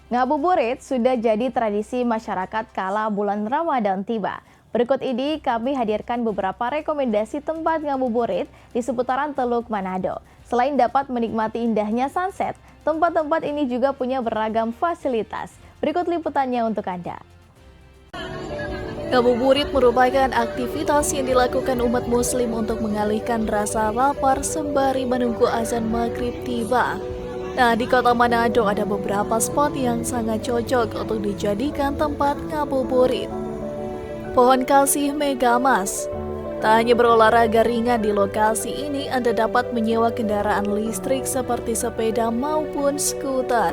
Ngabuburit sudah jadi tradisi masyarakat kala bulan Ramadan tiba. Berikut ini kami hadirkan beberapa rekomendasi tempat ngabuburit di seputaran Teluk Manado. Selain dapat menikmati indahnya sunset, tempat-tempat ini juga punya beragam fasilitas. Berikut liputannya untuk Anda. Ngabuburit merupakan aktivitas yang dilakukan umat muslim untuk mengalihkan rasa lapar sembari menunggu azan maghrib tiba. Nah, di kota Manado ada beberapa spot yang sangat cocok untuk dijadikan tempat ngabuburit. Pohon Kasih Megamas. Tak hanya berolahraga ringan di lokasi ini, Anda dapat menyewa kendaraan listrik seperti sepeda maupun skuter.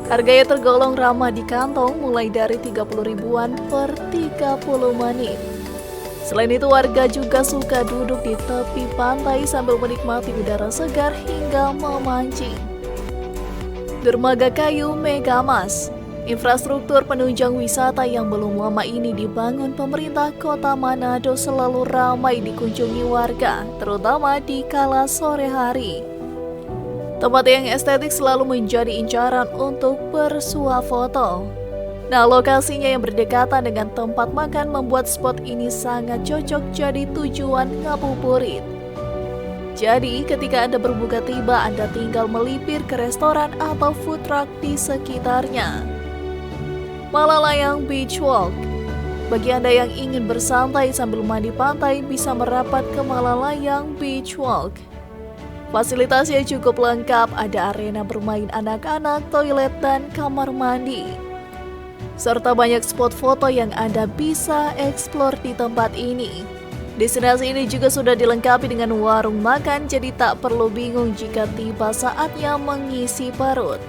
Harganya tergolong ramah di kantong, mulai dari 30 ribuan per 30 menit. Selain itu, warga juga suka duduk di tepi pantai sambil menikmati udara segar hingga memancing. Dermaga Kayu Megamas. Infrastruktur penunjang wisata yang belum lama ini dibangun pemerintah kota Manado selalu ramai dikunjungi warga, terutama di kala sore hari. Tempat yang estetik selalu menjadi incaran untuk bersuah foto. Nah, lokasinya yang berdekatan dengan tempat makan membuat spot ini sangat cocok jadi tujuan ngabuburit. Jadi, ketika Anda berbuka tiba, Anda tinggal melipir ke restoran atau food truck di sekitarnya. Malalayang Beach Walk. Bagi Anda yang ingin bersantai sambil mandi pantai, bisa merapat ke Malalayang Beach Walk. Fasilitasnya cukup lengkap, ada arena bermain anak-anak, toilet, dan kamar mandi. Serta banyak spot foto yang Anda bisa eksplor di tempat ini. Destinasi ini juga sudah dilengkapi dengan warung makan, jadi tak perlu bingung jika tiba saatnya mengisi perut.